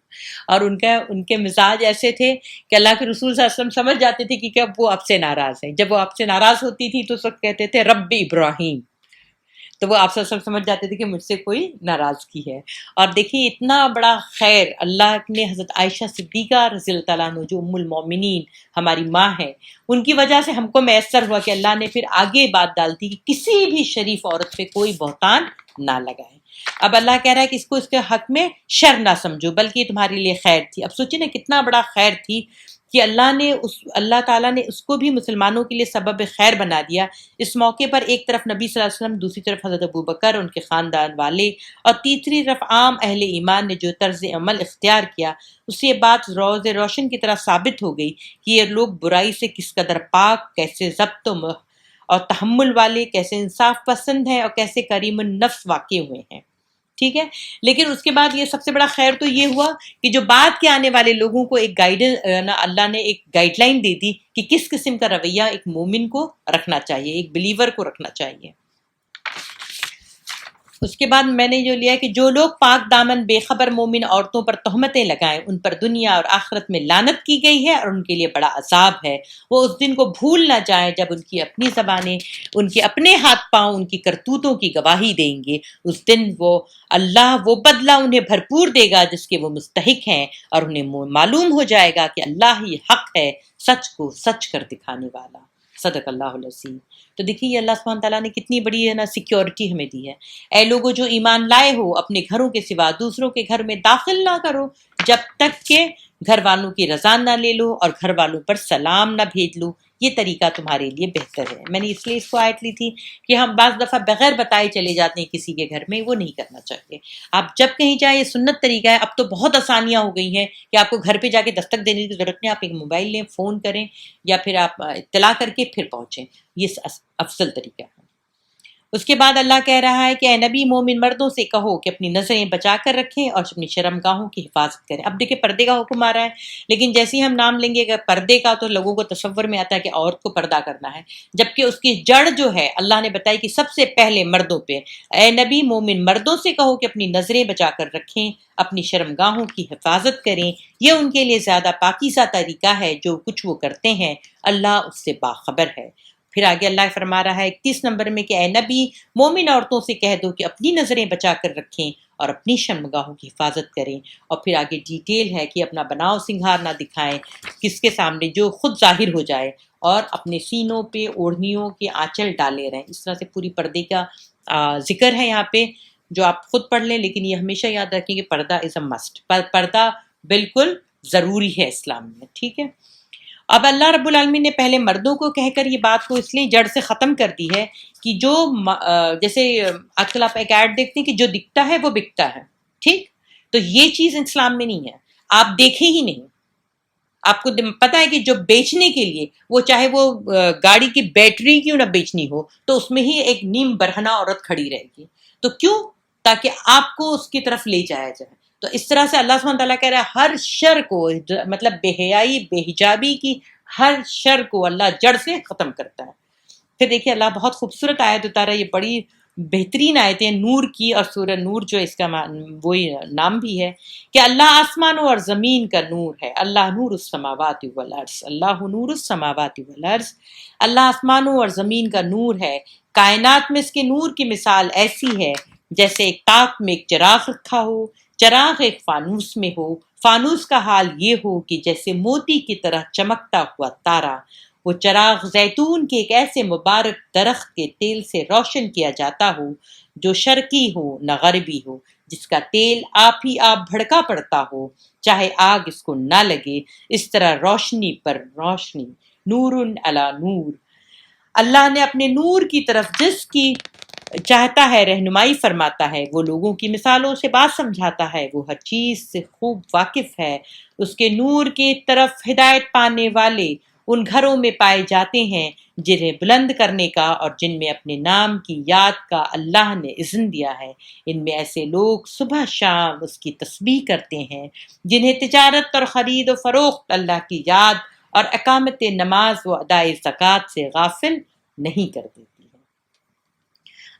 اور ان کے مزاج ایسے تھے کہ اللہ کے رسول صلی اللہ علیہ وسلم سمجھ جاتے تھے کہ کب وہ آپ سے ناراض ہیں۔ جب وہ آپ سے ناراض ہوتی تھی تو اس وقت کہتے تھے رب ابراہیم، تو وہ آپ صلی اللہ علیہ وسلم سمجھ جاتے تھے کہ مجھ سے کوئی ناراضگی ہے۔ اور دیکھیں اتنا بڑا خیر اللہ نے حضرت عائشہ صدیقہ رضی اللہ تعالیٰ عنہ جو ام المومنین ہماری ماں ہے، ان کی وجہ سے ہم کو میسر ہوا کہ اللہ نے پھر آگے بات ڈال دی کہ کسی بھی شریف عورت پہ کوئی بہتان نہ لگائے۔ اب اللہ کہہ رہا ہے کہ اس کو اس کے حق میں شر نہ سمجھو بلکہ یہ تمہارے لیے خیر تھی۔ اب سوچیں نا کتنا بڑا خیر تھی کہ اللہ تعالیٰ نے اس کو بھی مسلمانوں کے لیے سبب خیر بنا دیا۔ اس موقع پر ایک طرف نبی صلی اللہ علیہ وسلم، دوسری طرف حضرت ابوبکر، ان کے خاندان والے، اور تیسری طرف عام اہل ایمان نے جو طرز عمل اختیار کیا، اس سے یہ بات روز روشن کی طرح ثابت ہو گئی کہ یہ لوگ برائی سے کس قدر پاک، کیسے ضبط اور تحمل والے، کیسے انصاف پسند ہیں اور کیسے کریم النفس واقع ہوئے ہیں۔ ٹھیک ہے، لیکن اس کے بعد یہ سب سے بڑا خیر تو یہ ہوا کہ جو بعد کے آنے والے لوگوں کو ایک اللہ نے ایک گائیڈ لائن دے دی کہ کس قسم کا رویہ ایک مومن کو رکھنا چاہیے، ایک بلیور کو رکھنا چاہیے۔ اس کے بعد میں نے جو لیا کہ جو لوگ پاک دامن بے خبر مومن عورتوں پر تہمتیں لگائیں ان پر دنیا اور آخرت میں لعنت کی گئی ہے اور ان کے لیے بڑا عذاب ہے۔ وہ اس دن کو بھول نہ جائیں جب ان کی اپنی زبانیں، ان کے اپنے ہاتھ پاؤں ان کی کرتوتوں کی گواہی دیں گے۔ اس دن اللہ وہ بدلہ انہیں بھرپور دے گا جس کے وہ مستحق ہیں، اور انہیں معلوم ہو جائے گا کہ اللہ ہی حق ہے، سچ کو سچ کر دکھانے والا۔ صدق اللہ العظیم۔ تو دیکھیے یہ اللہ سبحانہ تعالیٰ نے کتنی بڑی سیکیورٹی ہمیں دی ہے۔ اے لوگوں جو ایمان لائے ہو، اپنے گھروں کے سوا دوسروں کے گھر میں داخل نہ کرو جب تک کہ گھر والوں کی رضا نہ لے لو اور گھر والوں پر سلام نہ بھیج لو، یہ طریقہ تمہارے لیے بہتر ہے۔ میں نے اس لیے اس کو آیت لی تھی کہ ہم بعض دفعہ بغیر بتائے چلے جاتے ہیں کسی کے گھر میں، وہ نہیں کرنا چاہتے۔ آپ جب کہیں جائیں، یہ سنت طریقہ ہے۔ اب تو بہت آسانیاں ہو گئی ہیں کہ آپ کو گھر پہ جا کے دستک دینے کی ضرورت نہیں، آپ ایک موبائل لیں، فون کریں یا پھر آپ اطلاع کر کے پھر پہنچیں، یہ افضل طریقہ ہے۔ اس کے بعد اللہ کہہ رہا ہے کہ اے نبی مومن مردوں سے کہو کہ اپنی نظریں بچا کر رکھیں اور اپنی شرمگاہوں کی حفاظت کریں۔ اب دیکھیں پردے کا حکم آ رہا ہے، لیکن جیسے ہی ہم نام لیں گے پردے کا تو لوگوں کو تصور میں آتا ہے کہ عورت کو پردہ کرنا ہے، جبکہ اس کی جڑ جو ہے اللہ نے بتائی کہ سب سے پہلے مردوں پہ۔ اے نبی مومن مردوں سے کہو کہ اپنی نظریں بچا کر رکھیں، اپنی شرمگاہوں کی حفاظت کریں، یہ ان کے لیے زیادہ پاکیزہ طریقہ ہے جو کچھ وہ کرتے ہیں، اللہ اس سے باخبر ہے۔ پھر آگے اللہ فرما رہا ہے 31 نمبر میں کہ اے نبی مومن عورتوں سے کہہ دو کہ اپنی نظریں بچا کر رکھیں اور اپنی شرمگاہوں کی حفاظت کریں۔ اور پھر آگے ڈیٹیل ہے کہ اپنا بناؤ سنگھار نہ دکھائیں کس کے سامنے جو خود ظاہر ہو جائے، اور اپنے سینوں پہ اوڑھنیوں کے آنچل ڈالے رہیں۔ اس طرح سے پوری پردے کا ذکر ہے یہاں پہ، جو آپ خود پڑھ لیں، لیکن یہ ہمیشہ یاد رکھیں کہ پردہ از اے مسٹ، پردہ بالکل ضروری ہے اسلام میں۔ ٹھیک ہے، اب اللہ رب العالمین نے پہلے مردوں کو کہہ کر یہ بات کو اس لیے جڑ سے ختم کر دی ہے کہ جو جیسے آج کل آپ ایک ایڈ دیکھتے ہیں کہ جو دکھتا ہے وہ بکتا ہے، ٹھیک، تو یہ چیز اسلام میں نہیں ہے، آپ دیکھیں ہی نہیں۔ آپ کو پتا ہے کہ جو بیچنے کے لیے، وہ چاہے وہ گاڑی کی بیٹری کیوں نہ بیچنی ہو، تو اس میں ہی ایک نیم برہنہ عورت کھڑی رہے گی، تو کیوں؟ تاکہ آپ کو اس کی طرف لے جایا جائے۔ تو اس طرح سے اللہ سبحانہ تعالیٰ کہہ رہا ہے ہر شر کو، مطلب بے حیائی، بے حجابی کی ہر شر کو اللہ جڑ سے ختم کرتا ہے۔ پھر دیکھیے اللہ بہت خوبصورت آیت اتارا، یہ بڑی بہترین آیتیں نور کی، اور سورہ نور جو اس کا وہی نام بھی ہے کہ اللہ آسمانوں اور زمین کا نور ہے، اللہ نور السماوات والارض، اللہ نور السماوات والارض، اللہ آسمانوں اور زمین کا نور ہے۔ کائنات میں اس کے نور کی مثال ایسی ہے جیسے ایک تاک میں ایک چراغ رکھا ہو، چراغ ایک فانوس میں ہو، فانوس کا حال یہ ہو کہ جیسے موتی کی طرح چمکتا ہوا تارا۔ وہ چراغ زیتون کے ایک ایسے مبارک درخت کے تیل سے روشن کیا جاتا ہو جو شرقی ہو نہ غربی ہو، جس کا تیل آپ ہی آپ بھڑکا پڑتا ہو چاہے آگ اس کو نہ لگے، اس طرح روشنی پر روشنی، نور علی نور۔ اللہ نے اپنے نور کی طرف جس کی چاہتا ہے رہنمائی فرماتا ہے، وہ لوگوں کی مثالوں سے بات سمجھاتا ہے، وہ ہر چیز سے خوب واقف ہے۔ اس کے نور کی طرف ہدایت پانے والے ان گھروں میں پائے جاتے ہیں جنہیں بلند کرنے کا اور جن میں اپنے نام کی یاد کا اللہ نے اذن دیا ہے۔ ان میں ایسے لوگ صبح شام اس کی تسبیح کرتے ہیں جنہیں تجارت اور خرید و فروخت اللہ کی یاد اور اقامت نماز و ادائے زکوٰۃ سے غافل نہیں کر دیتی ہے۔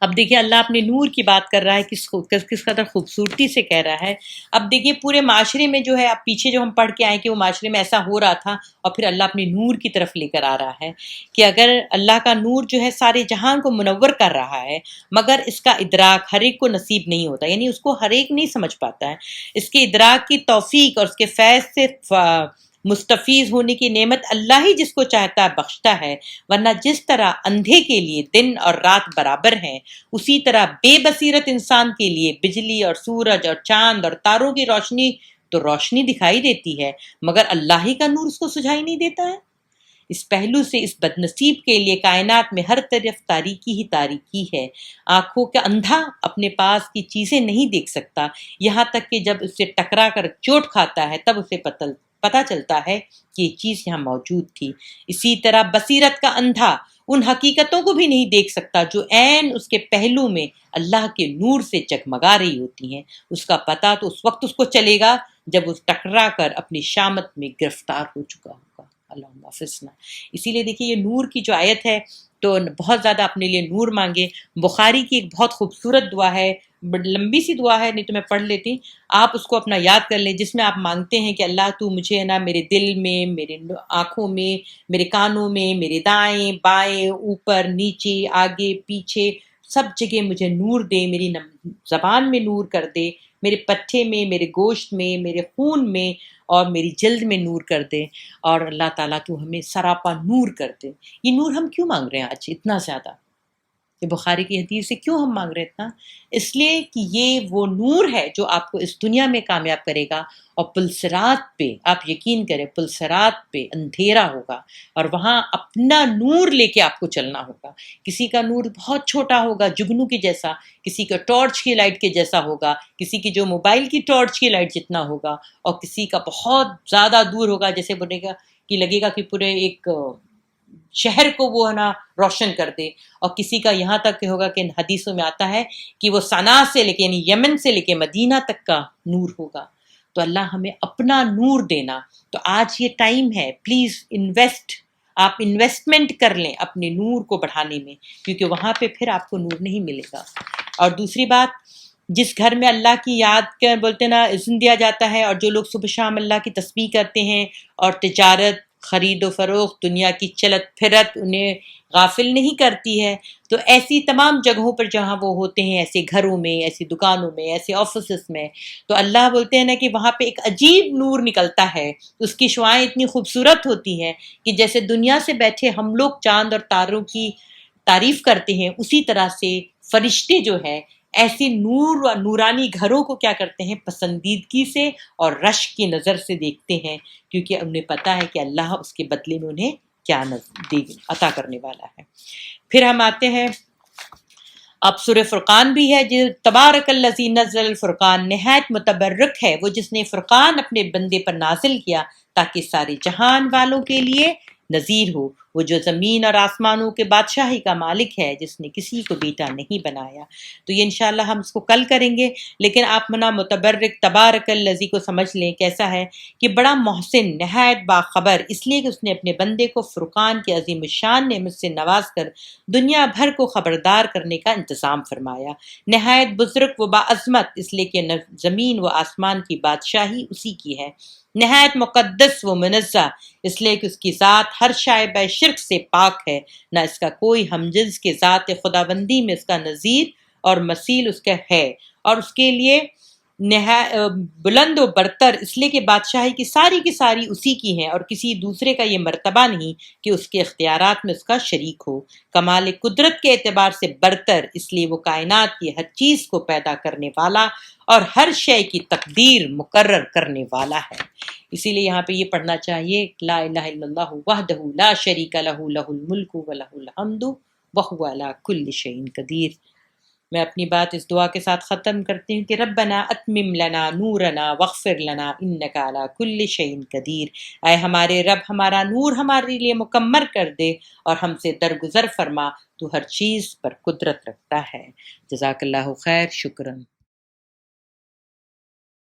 اب دیکھیے اللہ اپنے نور کی بات کر رہا ہے، کس قدر خوبصورتی سے کہہ رہا ہے۔ اب دیکھیے پورے معاشرے میں جو ہے، اب پیچھے جو ہم پڑھ کے آئے کہ وہ معاشرے میں ایسا ہو رہا تھا، اور پھر اللہ اپنے نور کی طرف لے کر آ رہا ہے کہ اگر اللہ کا نور جو ہے سارے جہان کو منور کر رہا ہے، مگر اس کا ادراک ہر ایک کو نصیب نہیں ہوتا، یعنی اس کو ہر ایک نہیں سمجھ پاتا ہے۔ اس کے ادراک کی توفیق اور اس کے فیض سے مستفیض ہونے کی نعمت اللہ ہی جس کو چاہتا ہے بخشتا ہے، ورنہ جس طرح اندھے کے لیے دن اور رات برابر ہیں، اسی طرح بے بصیرت انسان کے لیے بجلی اور سورج اور چاند اور تاروں کی روشنی تو روشنی دکھائی دیتی ہے، مگر اللہ ہی کا نور اس کو سجھائی نہیں دیتا ہے۔ اس پہلو سے اس بد نصیب کے لیے کائنات میں ہر طرف تاریکی ہی تاریکی ہے۔ آنکھوں کا اندھا اپنے پاس کی چیزیں نہیں دیکھ سکتا، یہاں تک کہ جب اس سے ٹکرا کر چوٹ کھاتا ہے تب اسے پتہ چلتا ہے کہ یہ چیز یہاں موجود تھی۔ اسی طرح بصیرت کا اندھا ان حقیقتوں کو بھی نہیں دیکھ سکتا جو عین اس کے پہلو میں اللہ کے نور سے جگمگا رہی ہوتی ہیں۔ اس کا پتہ تو اس وقت اس کو چلے گا جب وہ ٹکرا کر اپنی شامت میں گرفتار ہو چکا ہوگا۔ اللہم حافظنا۔ اسی لیے دیکھیے یہ نور کی جو آیت ہے تو بہت زیادہ اپنے لیے نور مانگے۔ بخاری کی ایک بہت خوبصورت دعا ہے، بڑی لمبی سی دعا ہے، نہیں تو میں پڑھ لیتی، آپ اس کو اپنا یاد کر لیں، جس میں آپ مانگتے ہیں کہ اللہ تو مجھے نا میرے دل میں، میرے آنکھوں میں، میرے کانوں میں، میرے دائیں بائیں اوپر نیچے آگے پیچھے سب جگہ مجھے نور دے، میری زبان میں نور کر دے، میرے پٹھے میں، میرے گوشت میں، میرے خون میں اور میری جلد میں نور کر دے، اور اللہ تعالیٰ تو ہمیں سراپا نور کر دے۔ یہ نور ہم کیوں مانگ رہے ہیں آج اتنا زیادہ؟ یہ بخاری کی حدیث سے کیوں ہم مانگ رہے اتنا؟ اس لیے کہ یہ وہ نور ہے جو آپ کو اس دنیا میں کامیاب کرے گا، اور پلسرات پہ آپ یقین کریں، پلسرات پہ اندھیرا ہوگا اور وہاں اپنا نور لے کے آپ کو چلنا ہوگا۔ کسی کا نور بہت چھوٹا ہوگا جگنو کی جیسا، کسی کا ٹارچ کی لائٹ کے جیسا ہوگا، کسی کی جو موبائل کی ٹارچ کی لائٹ جتنا ہوگا، اور کسی کا بہت زیادہ دور ہوگا، جیسے بنے گا کہ لگے گا کہ پورے ایک شہر کو وہ ہے نا روشن کر دے، اور کسی کا یہاں تک کہ ہوگا کہ حدیثوں میں آتا ہے کہ وہ صنعاء سے لے کے یعنی یمن سے لے کے مدینہ تک کا نور ہوگا۔ تو اللہ ہمیں اپنا نور دینا۔ تو آج یہ ٹائم ہے، پلیز آپ انویسٹمنٹ کر لیں اپنے نور کو بڑھانے میں، کیونکہ وہاں پہ پھر آپ کو نور نہیں ملے گا۔ اور دوسری بات، جس گھر میں اللہ کی یاد کا بولتے نا اذن دیا جاتا ہے، اور جو لوگ صبح شام اللہ کی تسبیح کرتے ہیں، اور تجارت خرید و فروخت دنیا کی چلت پھرت انہیں غافل نہیں کرتی ہے، تو ایسی تمام جگہوں پر جہاں وہ ہوتے ہیں، ایسے گھروں میں، ایسی دکانوں میں، ایسے آفسز میں، تو اللہ بولتے ہیں نا کہ وہاں پہ ایک عجیب نور نکلتا ہے، اس کی شعائیں اتنی خوبصورت ہوتی ہیں کہ جیسے دنیا سے بیٹھے ہم لوگ چاند اور تاروں کی تعریف کرتے ہیں، اسی طرح سے فرشتے جو ہیں ایسی نور و نورانی گھروں کو کیا کرتے ہیں، پسندیدگی سے اور رشک کی نظر سے دیکھتے ہیں، کیونکہ انہیں پتہ ہے کہ اللہ اس کے بدلے میں انہیں کیا عطا کرنے والا ہے۔ پھر ہم آتے ہیں، اب سورہ فرقان بھی ہے، جو تبارک الذی نزل الفرقان، نہایت متبرک ہے وہ جس نے فرقان اپنے بندے پر نازل کیا تاکہ سارے جہان والوں کے لیے نذیر ہو۔ وہ جو زمین اور آسمانوں کے بادشاہی کا مالک ہے، جس نے کسی کو بیٹا نہیں بنایا۔ تو یہ انشاءاللہ ہم اس کو کل کریں گے، لیکن آپ منا متبرک تبارک الذی کو سمجھ لیں کیسا ہے کہ بڑا محسن، نہایت باخبر، اس لیے کہ اس نے اپنے بندے کو فرقان کی عظیم الشان نعمت سے نواز کر دنیا بھر کو خبردار کرنے کا انتظام فرمایا۔ نہایت بزرگ و باعظمت، اس لیے کہ زمین و آسمان کی بادشاہی اسی کی ہے۔ نہایت مقدس و منزہ، اس لیے کہ اس کی ذات ہر شائبہ شرک سے پاک ہے، نہ اس کا کوئی ہمجنس کے ذات خداوندی میں اس کا نظیر اور مثیل اس کا ہے، اور اس کے لیے بلند و برتر، اس لیے کہ بادشاہی کی ساری اسی کی ہیں، اور کسی دوسرے کا یہ مرتبہ نہیں کہ اس کے اختیارات میں اس کا شریک ہو۔ کمال قدرت کے اعتبار سے برتر، اس لیے وہ کائنات کی ہر چیز کو پیدا کرنے والا اور ہر شے کی تقدیر مقرر کرنے والا ہے۔ اسی لیے یہاں پہ یہ پڑھنا چاہیے، لا الہ الا اللہ وحدہ لا شریک لہ، لہ الملک و لہ الحمد وہو علی کل شیء قدیر۔ میں اپنی بات اس دعا کے ساتھ ختم کرتی ہوں کہ ربنا اتمم لنا نورنا واغفر لنا انک علی کل شیء قدیر۔ اے ہمارے رب، ہمارا نور ہمارے لیے مکمل کر دے اور ہم سے درگزر فرما، تو ہر چیز پر قدرت رکھتا ہے۔ جزاک اللہ خیر، شکراً۔